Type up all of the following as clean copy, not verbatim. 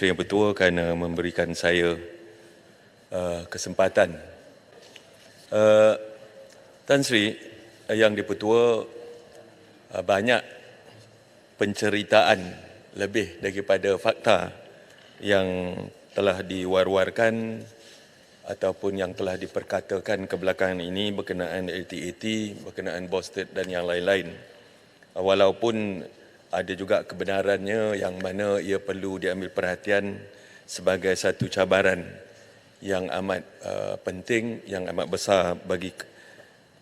Sri Yang Bertua kerana memberikan saya kesempatan. Tan Sri Yang Dipertua, banyak penceritaan lebih daripada fakta yang telah diwar-warkan ataupun yang telah diperkatakan kebelakangan ini berkenaan LTAT, berkenaan Bosted dan yang lain-lain. Walaupun ada juga kebenarannya yang mana ia perlu diambil perhatian sebagai satu cabaran yang amat penting, yang amat besar bagi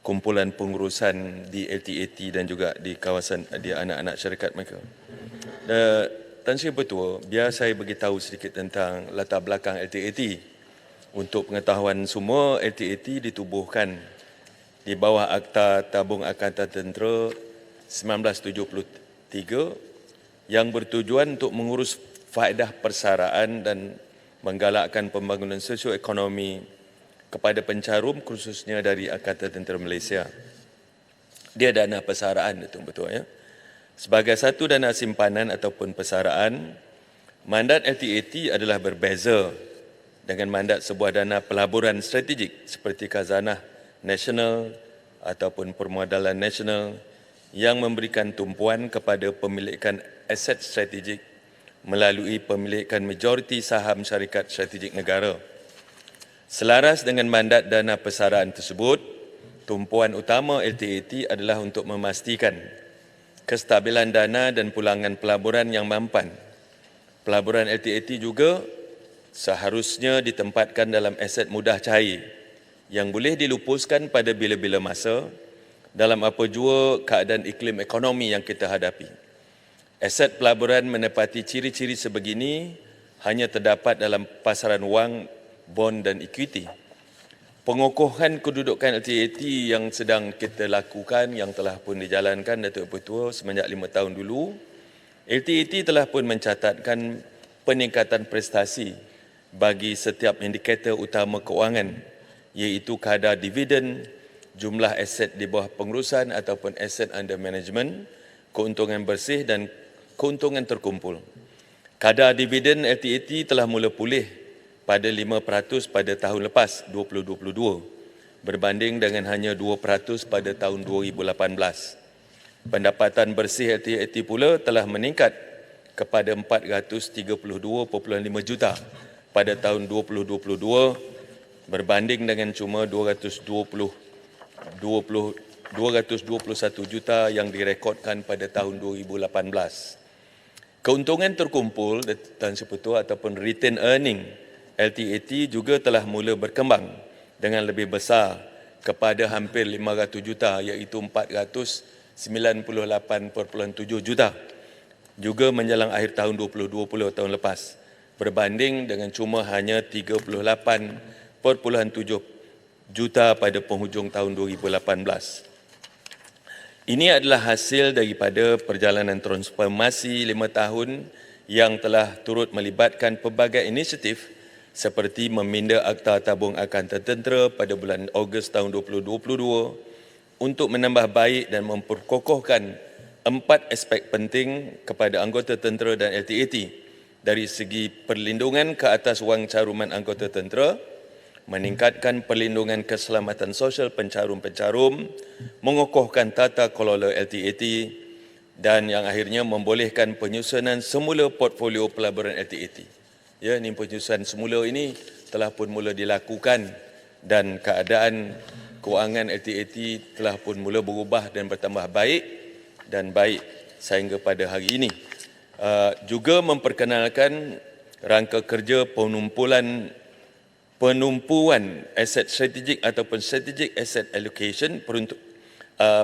kumpulan pengurusan di LTAT dan juga di kawasan di anak-anak syarikat mereka. Tan Sri Bertua, biar saya beritahu sedikit tentang latar belakang LTAT. Untuk pengetahuan semua, LTAT ditubuhkan di bawah Akta Tabung Angkatan Tentera 1973 yang bertujuan untuk mengurus faedah persaraan dan menggalakkan pembangunan sosioekonomi kepada pencarum khususnya dari Angkatan Tentera Malaysia. Dia dana persaraan, betul-betul ya. Sebagai satu dana simpanan ataupun persaraan, mandat LTAT adalah berbeza dengan mandat sebuah dana pelaburan strategik seperti Khazanah Nasional ataupun Permodalan Nasional yang memberikan tumpuan kepada pemilikan aset strategik melalui pemilikan majoriti saham syarikat strategik negara. Selaras dengan mandat dana persaraan tersebut, tumpuan utama LTAT adalah untuk memastikan kestabilan dana dan pulangan pelaburan yang mampan. Pelaburan LTAT juga seharusnya ditempatkan dalam aset mudah cair yang boleh dilupuskan pada bila-bila masa dalam apa jua keadaan iklim ekonomi yang kita hadapi. Aset pelaburan menepati ciri-ciri sebegini hanya terdapat dalam pasaran wang, bond dan equity. Pengukuhan kedudukan LTAT yang sedang kita lakukan, yang telah pun dijalankan Datuk Bertua semenjak 5 tahun dulu, LTAT telah pun mencatatkan peningkatan prestasi bagi setiap indikator utama keuangan, iaitu kadar dividen, jumlah aset di bawah pengurusan ataupun aset under management, keuntungan bersih dan keuntungan terkumpul. Kadar dividen LTAT telah mula pulih pada 5% pada tahun lepas 2022 berbanding dengan hanya 2% pada tahun 2018. Pendapatan bersih LTAT pula telah meningkat kepada 432.5 juta pada tahun 2022 berbanding dengan cuma 221 juta yang direkodkan pada tahun 2018. Keuntungan terkumpul Tan Sri Bertua ataupun return earning LTAT juga telah mula berkembang dengan lebih besar kepada hampir 500 juta iaitu 498.7 juta juga menjelang akhir tahun 2020 tahun lepas berbanding dengan cuma hanya 38.7 juta pada penghujung tahun 2018. Ini adalah hasil daripada perjalanan transformasi 5 tahun yang telah turut melibatkan pelbagai inisiatif seperti meminda Akta Tabung Angkatan Tentera pada bulan Ogos tahun 2022 untuk menambah baik dan memperkokohkan 4 aspek penting kepada anggota tentera dan LTAT dari segi perlindungan ke atas wang caruman anggota tentera, meningkatkan perlindungan keselamatan sosial pencarum-pencarum, mengokohkan tata kelola LTAT dan yang akhirnya membolehkan penyusunan semula portfolio pelaburan LTAT. Ya, ini penyusunan semula ini telah pun mula dilakukan dan keadaan kewangan LTAT telah pun mula berubah dan bertambah baik sehingga pada hari ini. Juga memperkenalkan rangka kerja penumpuan aset strategik ataupun strategic asset allocation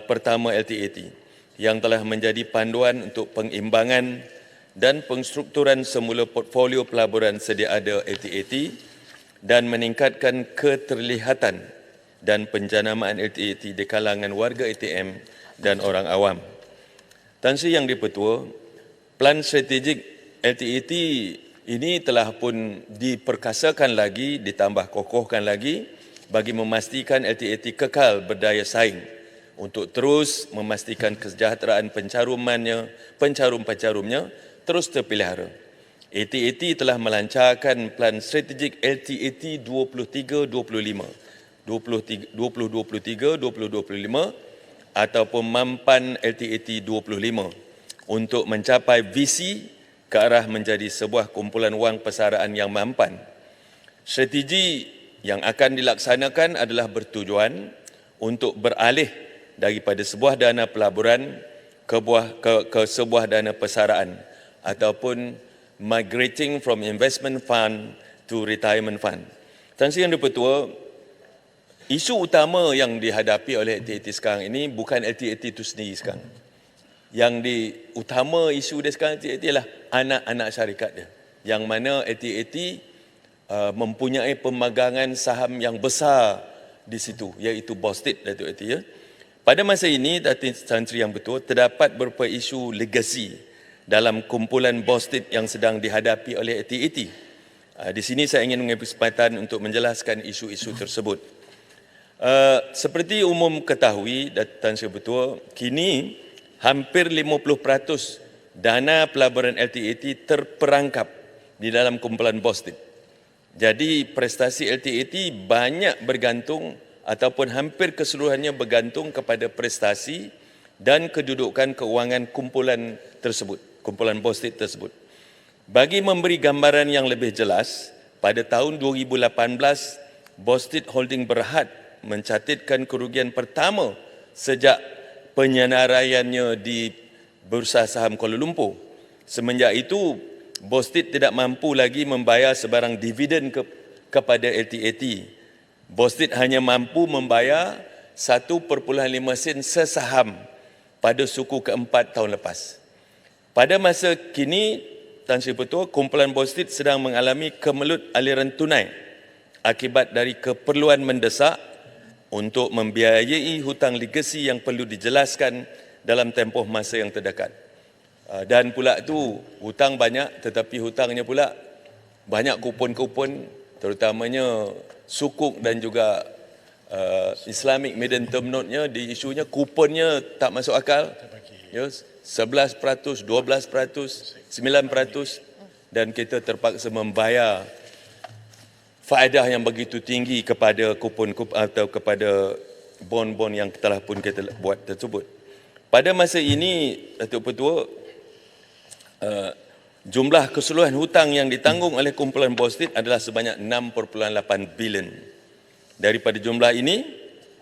pertama LTAT yang telah menjadi panduan untuk pengimbangan dan pengstrukturan semula portfolio pelaburan sedia ada LTAT dan meningkatkan keterlihatan dan penjanamaan LTAT di kalangan warga ATM dan orang awam. Tan Sri Yang Dipertua, plan strategik LTAT ini telah pun diperkasakan lagi, ditambah kokohkan lagi bagi memastikan LTAT kekal berdaya saing untuk terus memastikan kesejahteraan pencarum-pencarumnya terus terpelihara. AT&T telah melancarkan plan strategik LTAT 23-25, 2023-2025 ataupun Mampan LTAT 25 untuk mencapai visi ke arah menjadi sebuah kumpulan wang persaraan yang mampan. Strategi yang akan dilaksanakan adalah bertujuan untuk beralih daripada sebuah dana pelaburan ke sebuah dana persaraan ataupun migrating from investment fund to retirement fund. Tan Sri Yang Dipertua, isu utama yang dihadapi oleh LTAT sekarang ini bukan LTAT itu sendiri sekarang. Yang utama isu dia sekarang LTAT ialah anak-anak syarikat dia. Yang mana LTAT mempunyai pemagangan saham yang besar di situ, iaitu Bostik, Datuk Eti, ya. Pada masa ini, Tan Sri Yang Betul, terdapat beberapa isu legasi dalam kumpulan Bostik yang sedang dihadapi oleh LTAT. Di sini saya ingin mengambil kesempatan untuk menjelaskan isu-isu tersebut. Seperti umum ketahui, Tan Sri Betul, kini hampir 50% dana pelaburan LTAT terperangkap di dalam kumpulan Bostik. Jadi prestasi LTAT banyak bergantung ataupun hampir keseluruhannya bergantung kepada prestasi dan kedudukan keuangan kumpulan tersebut, kumpulan Bostik tersebut. Bagi memberi gambaran yang lebih jelas, pada tahun 2018, Bostik Holding Berhad mencatatkan kerugian pertama sejak penyenaraiannya di Bursa Saham Kuala Lumpur. Semenjak itu, Bostik tidak mampu lagi membayar sebarang dividen kepada LTAT. Bostik hanya mampu membayar 1.5 sen sesaham pada suku keempat tahun lepas. Pada masa kini, Tan Sri Betul, kumpulan Bostik sedang mengalami kemelut aliran tunai akibat dari keperluan mendesak untuk membiayai hutang legasi yang perlu dijelaskan dalam tempoh masa yang terdekat. Dan pula tu hutang banyak, tetapi hutangnya pula banyak kupon-kupon, terutamanya sukuk dan juga Islamic Medium Term Note-nya, di isunya kuponnya tak masuk akal. Ya, 11%, 12%, 9%, dan kita terpaksa membayar faedah yang begitu tinggi kepada kupon-kupon atau kepada bon-bon yang telah pun kita buat tersebut. Pada masa ini, Datuk Petua, jumlah keseluruhan hutang yang ditanggung oleh kumpulan Bostik adalah sebanyak 6.8 bilion. Daripada jumlah ini,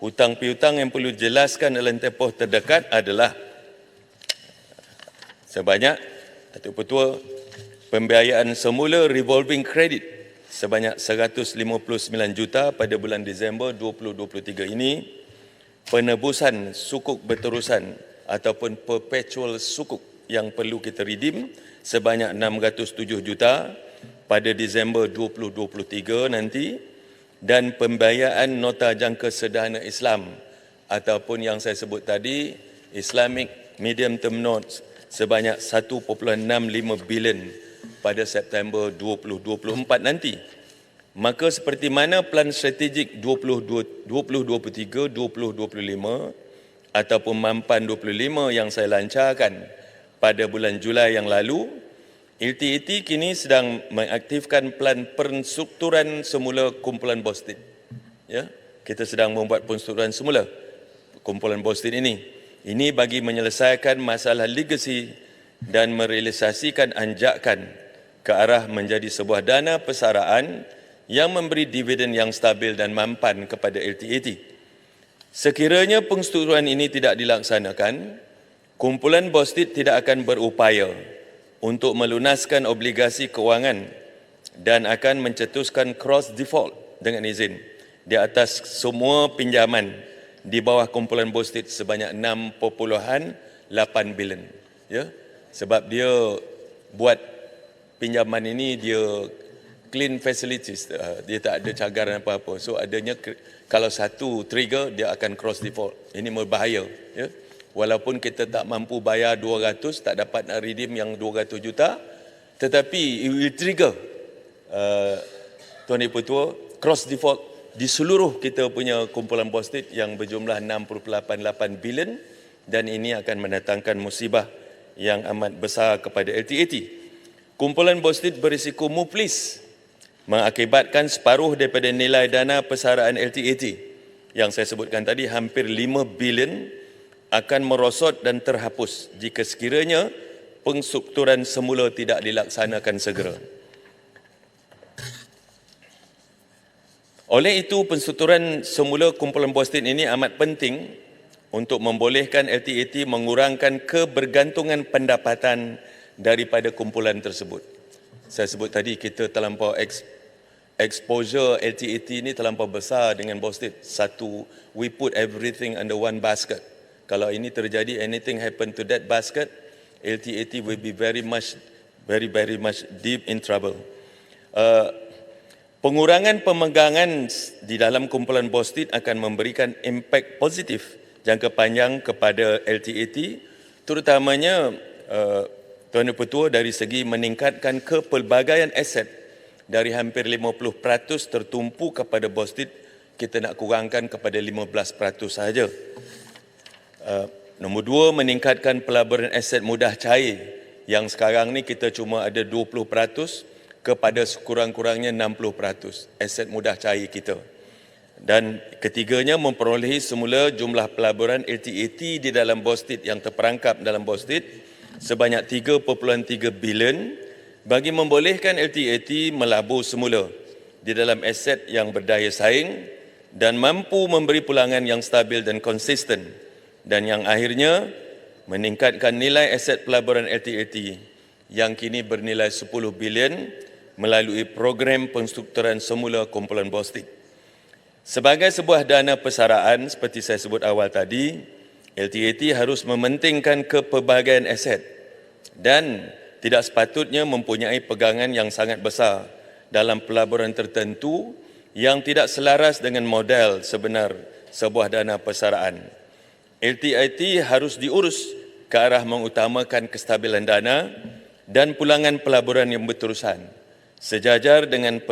hutang piutang yang perlu dijelaskan dalam tempoh terdekat adalah sebanyak, Datuk Petua, pembiayaan semula revolving credit sebanyak 159 juta pada bulan Disember 2023 ini, penebusan sukuk berterusan ataupun perpetual sukuk yang perlu kita redeem sebanyak 607 juta pada Disember 2023 nanti, dan pembiayaan nota jangka sederhana Islam ataupun yang saya sebut tadi, Islamic Medium Term Notes sebanyak 1.65 bilion pada September 2024 nanti. Maka seperti mana plan strategik 2023-2025 ataupun Mampan 25 yang saya lancarkan pada bulan Julai yang lalu, LTAT kini sedang mengaktifkan plan penstrukturan semula kumpulan Bostik. Ya, kita sedang membuat penstrukturan semula kumpulan Bostik ini. Ini bagi menyelesaikan masalah legasi dan merealisasikan anjakan ke arah menjadi sebuah dana persaraan yang memberi dividen yang stabil dan mampan kepada LTAT. Sekiranya penstrukturan ini tidak dilaksanakan, kumpulan Bostik tidak akan berupaya untuk melunaskan obligasi keuangan dan akan mencetuskan cross default dengan izin di atas semua pinjaman di bawah kumpulan Bostik sebanyak 6.8 bilion. Ya, sebab dia buat pinjaman ini dia clean facilities, dia tak ada cagaran apa-apa. So adanya, kalau satu trigger dia akan cross default. Ini berbahaya, ya. Walaupun kita tak mampu bayar 200, tak dapat nak redeem yang 200 juta, tetapi it will trigger Tuan Ibu Tua, cross default di seluruh kita punya kumpulan Bostik yang berjumlah 6.88 bilion, dan ini akan mendatangkan musibah yang amat besar kepada LTAT. Kumpulan bauxit berisiko muflis mengakibatkan separuh daripada nilai dana persaraan LTAT yang saya sebutkan tadi, hampir 5 bilion akan merosot dan terhapus jika sekiranya pengstrukturan semula tidak dilaksanakan segera. Oleh itu, penstrukturan semula kumpulan bauxit ini amat penting untuk membolehkan LTAT mengurangkan kebergantungan pendapatan daripada kumpulan tersebut. Saya sebut tadi kita terlampau exposure LTAT ini terlampau besar dengan bauxit. Satu, we put everything under one basket. Kalau ini terjadi, anything happen to that basket, LTAT will be very much deep in trouble. Pengurangan pemegangan di dalam kumpulan bauxit akan memberikan impak positif jangka panjang kepada LTAT, terutamanya Tuan Ketua, dari segi meningkatkan kepelbagaian aset dari hampir 50% tertumpu kepada bauxit, kita nak kurangkan kepada 15% sahaja. Nombor dua, meningkatkan pelaburan aset mudah cair yang sekarang ni kita cuma ada 20% kepada sekurang-kurangnya 60% aset mudah cair kita. Dan ketiganya, memperolehi semula jumlah pelaburan LTAT di dalam bauxit yang terperangkap dalam bauxit sebanyak 3.3 bilion bagi membolehkan LTAT melabur semula di dalam aset yang berdaya saing dan mampu memberi pulangan yang stabil dan konsisten. Dan yang akhirnya, meningkatkan nilai aset pelaburan LTAT yang kini bernilai 10 bilion melalui program penstrukturan semula kumpulan bauxit. Sebagai sebuah dana persaraan, seperti saya sebut awal tadi, LTAT harus mementingkan kepelbagaian aset dan tidak sepatutnya mempunyai pegangan yang sangat besar dalam pelaburan tertentu yang tidak selaras dengan model sebenar sebuah dana persaraan. LTAT harus diurus ke arah mengutamakan kestabilan dana dan pulangan pelaburan yang berterusan, sejajar dengan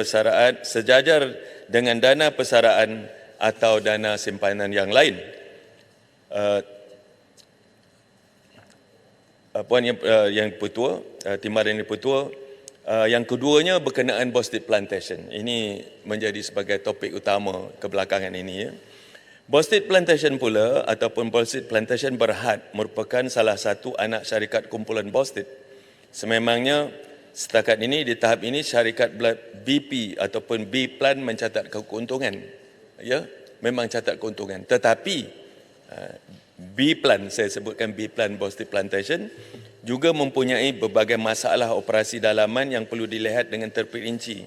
dana persaraan atau dana simpanan yang lain. Puan Yang Pertua, Timbalan Yang Pertua, yang keduanya berkenaan bauxit plantation. Ini menjadi sebagai topik utama kebelakangan ini. Ya. Bauxit plantation pula ataupun bauxit plantation Berhad merupakan salah satu anak syarikat kumpulan bauxit. Sememangnya setakat ini, di tahap ini, syarikat BP ataupun B-Plan mencatat keuntungan. Ya, memang catat keuntungan. Tetapi B-Plan, saya sebutkan B-Plan Bauxit Plantation, juga mempunyai berbagai masalah operasi dalaman yang perlu dilihat dengan terperinci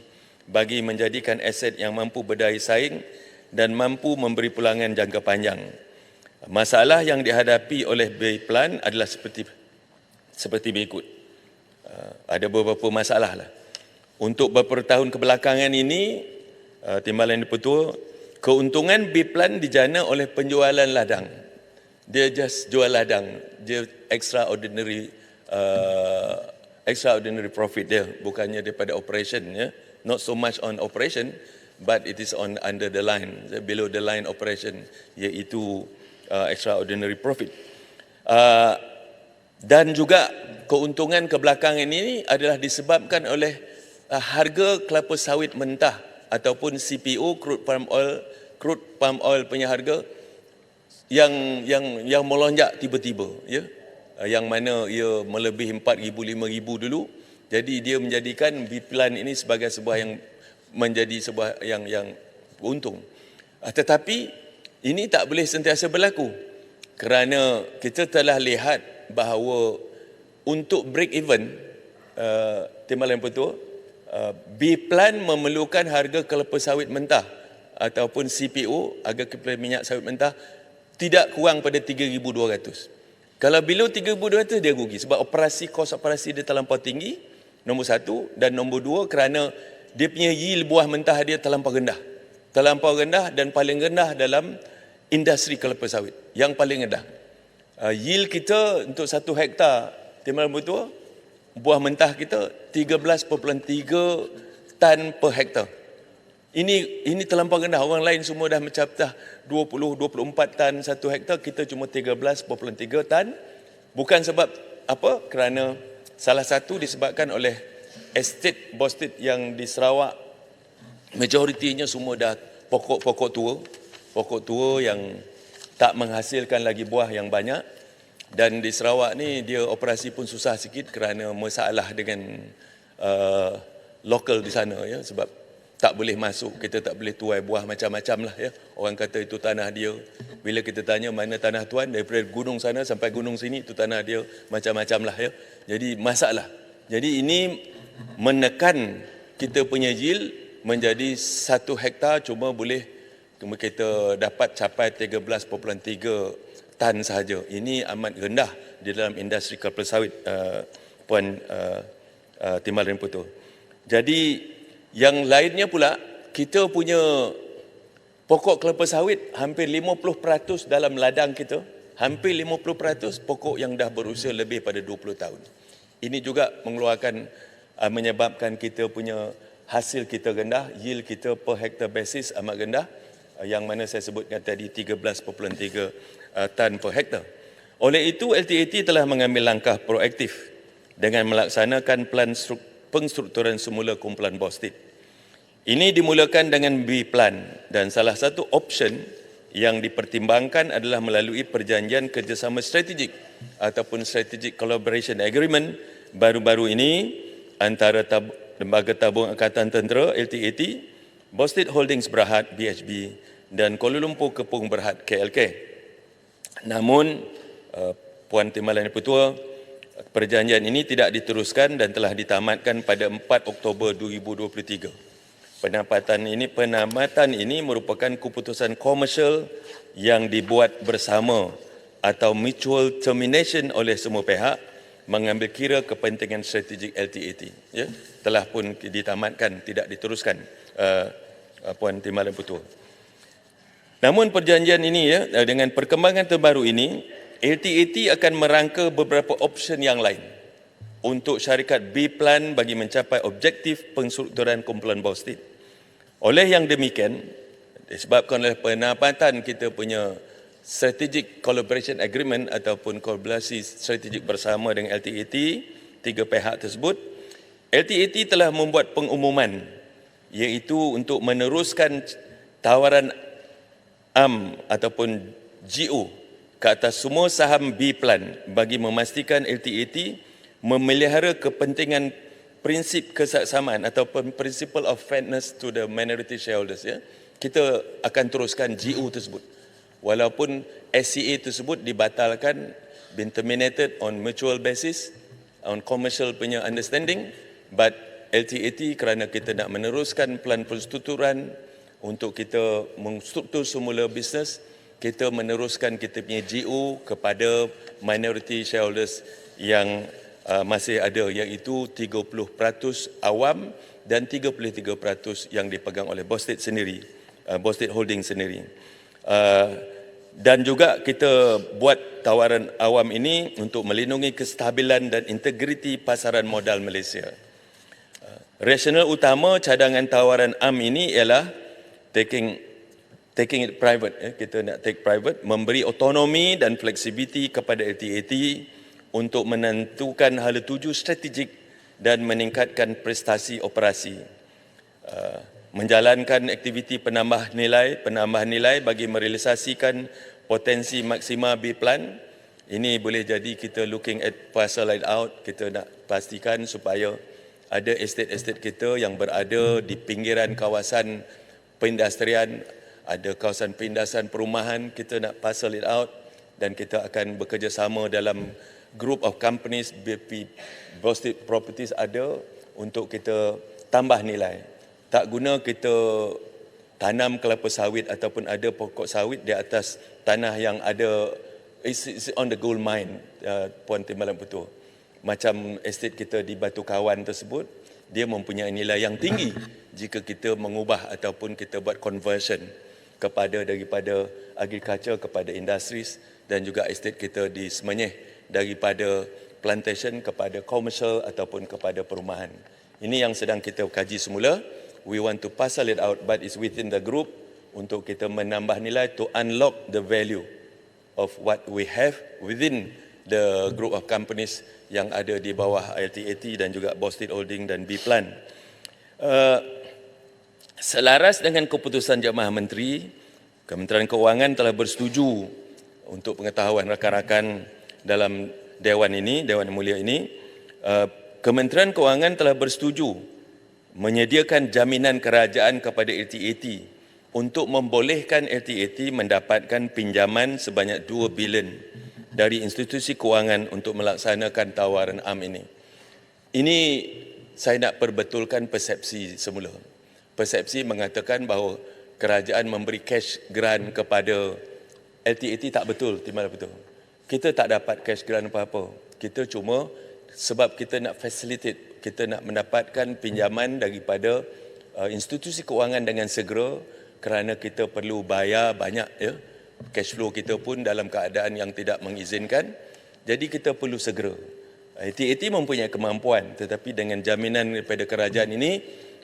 bagi menjadikan aset yang mampu berdaya saing dan mampu memberi pulangan jangka panjang. Masalah yang dihadapi oleh B-Plan adalah seperti berikut. Ada beberapa masalah lah. Untuk beberapa tahun kebelakangan ini, Timbalan Yang Pertua, keuntungan B-Plan dijana oleh penjualan ladang. Dia just jual ladang, dia extraordinary profit dia, bukannya daripada operation. Ya. Not so much on operation, but it is on under the line, below the line operation, iaitu extraordinary profit. Dan juga keuntungan kebelakangan ini adalah disebabkan oleh harga kelapa sawit mentah ataupun CPO, crude palm oil punya harga yang melonjak tiba-tiba, ya, yang mana ia melebihi 4,000 5,000 dulu. Jadi dia menjadikan B-Plan ini sebagai sebuah yang menjadi sebuah yang untung. Tetapi ini tak boleh sentiasa berlaku kerana kita telah lihat bahawa untuk break even, Timbalan Yang Pertua, B-Plan memerlukan harga kelapa sawit mentah ataupun CPO, harga minyak sawit mentah, tidak kurang pada 3,200. Kalau below 3,200 dia rugi sebab kos operasi dia terlampau tinggi, nombor satu, dan nombor dua kerana dia punya yield buah mentah dia terlampau rendah dan paling rendah dalam industri kelapa sawit, yang paling rendah. Yield kita untuk 1 hektar Timbalan Pertua, buah mentah kita 13.3 tan per hektar. Ini terlampau rendah. Orang lain semua dah mencapai 20-24 tan 1 hektar, kita cuma 13.3 tan. Bukan sebab apa? Kerana salah satu disebabkan oleh estate bostit yang di Sarawak, majoritinya semua dah pokok tua yang tak menghasilkan lagi buah yang banyak. Dan di Sarawak ni dia operasi pun susah sikit kerana masalah dengan lokal di sana, ya, sebab tak boleh masuk, kita tak boleh tuai buah macam-macam lah, ya. Orang kata itu tanah dia. Bila kita tanya mana tanah tuan, daripada gunung sana sampai gunung sini itu tanah dia, macam-macam lah, ya. Jadi masalah. Jadi ini menekan kita punya yield menjadi 1 hektar cuma boleh kita dapat capai 13.3 tan sahaja. Ini amat rendah di dalam industri kelapa sawit, Puan Timbalan Putu. Jadi yang lainnya pula, kita punya pokok kelapa sawit hampir 50% dalam ladang kita, hampir 50% pokok yang dah berusia lebih pada 20 tahun. Ini juga mengeluarkan, menyebabkan kita punya hasil kita rendah, yield kita per hektar basis amat rendah, yang mana saya sebutkan tadi 13.3 tan per hektar. Oleh itu, LTAT telah mengambil langkah proaktif dengan melaksanakan plan pengstrukturan semula kumpulan bostit. Ini dimulakan dengan B-Plan dan salah satu option yang dipertimbangkan adalah melalui perjanjian kerjasama strategik ataupun Strategic Collaboration Agreement baru-baru ini antara Lembaga Tabung Angkatan Tentera LTAT, Bostit Holdings Berhad BHB dan Kuala Lumpur Kepung Berhad KLK. Namun, Puan Timbalan Petua, perjanjian ini tidak diteruskan dan telah ditamatkan pada 4 Oktober 2023. Penamatan ini merupakan keputusan komersial yang dibuat bersama atau mutual termination oleh semua pihak mengambil kira kepentingan strategik LTAT. Ya, telah pun ditamatkan, tidak diteruskan, Puan Timbalan Petua. Namun perjanjian ini, ya, dengan perkembangan terbaru ini, LTAT akan merangka beberapa option yang lain untuk syarikat B-Plan bagi mencapai objektif pengstrukturan kumpulan bostit. Oleh yang demikian, disebabkan oleh penamatan kita punya Strategic Collaboration Agreement ataupun kolaborasi strategik bersama dengan LTAT, 3 pihak tersebut, LTAT telah membuat pengumuman iaitu untuk meneruskan tawaran ataupun GO ke atas semua saham B-Plan bagi memastikan LTAT memelihara kepentingan prinsip kesaksamaan ataupun principle of fairness to the minority shareholders. Ya. Kita akan teruskan GO tersebut. Walaupun SCA tersebut dibatalkan, been terminated on mutual basis, on commercial punya understanding, but LTAT kerana kita nak meneruskan plan perstrukturan untuk kita mengstruktur semula bisnes, kita meneruskan kita punya GO kepada minority shareholders yang masih ada, iaitu 30% awam dan 33% yang dipegang oleh Bostit sendiri, Bostit Holding sendiri. Dan juga kita buat tawaran awam ini untuk melindungi kestabilan dan integriti pasaran modal Malaysia. Rasional utama cadangan tawaran ini ialah taking it private, ya, kita nak take private, memberi otonomi dan fleksibiliti kepada LTAT untuk menentukan hala tuju strategik dan meningkatkan prestasi operasi, menjalankan aktiviti penambah nilai bagi merealisasikan potensi maksima B-Plan. Ini boleh jadi kita looking at parcel layout, kita nak pastikan supaya ada estate-estate kita yang berada di pinggiran kawasan perindustrian, ada kawasan perindustrian perumahan, kita nak parcel it out dan kita akan bekerjasama dalam group of companies BP Bostit Properties ada untuk kita tambah nilai. Tak guna kita tanam kelapa sawit ataupun ada pokok sawit di atas tanah yang ada is on the gold mine, Puan Timbalan Petua. Macam estate kita di Batu Kawan tersebut, dia mempunyai nilai yang tinggi jika kita mengubah ataupun kita buat conversion daripada agriculture kepada industries, dan juga estate kita di Semenyih daripada plantation kepada commercial ataupun kepada perumahan. Ini yang sedang kita kaji semula. We want to parcel it out, but it's within the group untuk kita menambah nilai to unlock the value of what we have within the group of companies yang ada di bawah LTAT dan juga Boston Holding dan B-Plan. Selaras dengan keputusan Jamaah Menteri, Kementerian Keuangan telah bersetuju untuk pengetahuan rakan-rakan dalam Dewan ini, Dewan Mulia ini, Kementerian Keuangan telah bersetuju menyediakan jaminan kerajaan kepada LTAT untuk membolehkan LTAT mendapatkan pinjaman sebanyak 2 bilion dari institusi kewangan untuk melaksanakan tawaran am ini. Ini saya nak perbetulkan persepsi semula. Persepsi mengatakan bahawa kerajaan memberi cash grant kepada LTAT tak betul, timbal betul. Kita tak dapat cash grant apa-apa. Kita cuma sebab kita nak facilitate, kita nak mendapatkan pinjaman daripada institusi kewangan dengan segera kerana kita perlu bayar banyak ya. Cash flow kita pun dalam keadaan yang tidak mengizinkan. Jadi kita perlu segera. LTAT mempunyai kemampuan, tetapi dengan jaminan daripada kerajaan ini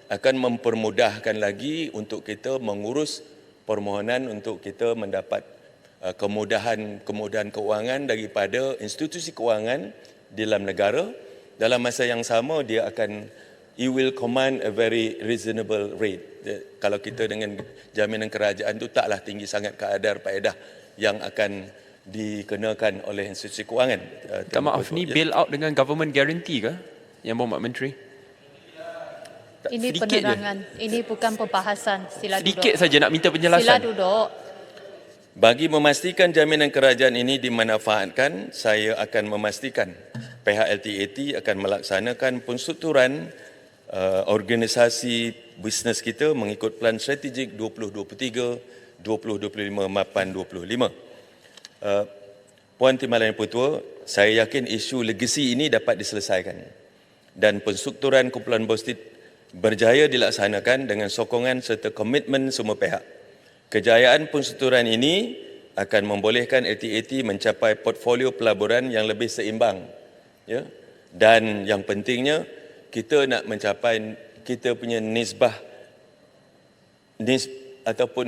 akan mempermudahkan lagi untuk kita mengurus permohonan untuk kita mendapat kemudahan kewangan daripada institusi kewangan di dalam negara. Dalam masa yang sama dia akan it will command a very reasonable rate. Kalau kita dengan jaminan kerajaan itu taklah tinggi sangat kadar faedah yang akan dikenakan oleh institusi kewangan. Tak maaf, ni bail out dengan government guarantee ke yang Berhormat Menteri? Ini Sedikit penerangan, ini bukan pembahasan. Sila Sedikit duduk. saja nak minta penjelasan. Sila duduk. Bagi memastikan jaminan kerajaan ini dimanfaatkan, saya akan memastikan pihak LTAT akan melaksanakan penstrukturan organisasi bisnes kita mengikut Plan Strategik 2023, 2025 mapan 25. Puan Timbalan Yang Pertua, saya yakin isu legasi ini dapat diselesaikan dan penstrukturan kumpulan Boston berjaya dilaksanakan dengan sokongan serta komitmen semua pihak. Kejayaan penstrukturan ini akan membolehkan LTAT mencapai portfolio pelaburan yang lebih seimbang. Ya? Dan yang pentingnya, kita nak mencapai kita punya ataupun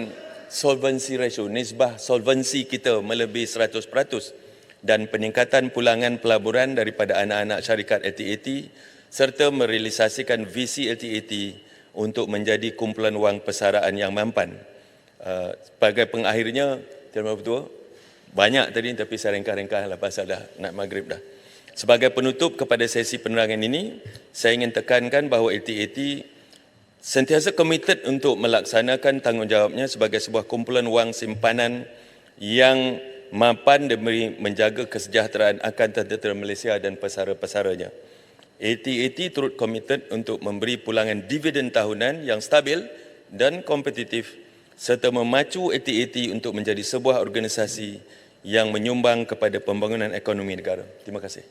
solvency ratio, nisbah solvency kita melebihi 100% dan peningkatan pulangan pelaburan daripada anak-anak syarikat LTAT serta merealisasikan visi LTAT untuk menjadi kumpulan wang persaraan yang mampan. Sebagai pengakhirnya, Terima Ketua, banyak tadi tapi saya ringkas-ringkas lah pasal dah nak maghrib dah. Sebagai penutup kepada sesi penerangan ini, saya ingin tekankan bahawa LTAT sentiasa komited untuk melaksanakan tanggungjawabnya sebagai sebuah kumpulan wang simpanan yang mapan demi menjaga kesejahteraan akan tentera Malaysia dan pesara-pesaranya. LTAT turut komited untuk memberi pulangan dividen tahunan yang stabil dan kompetitif serta memacu LTAT untuk menjadi sebuah organisasi yang menyumbang kepada pembangunan ekonomi negara. Terima kasih.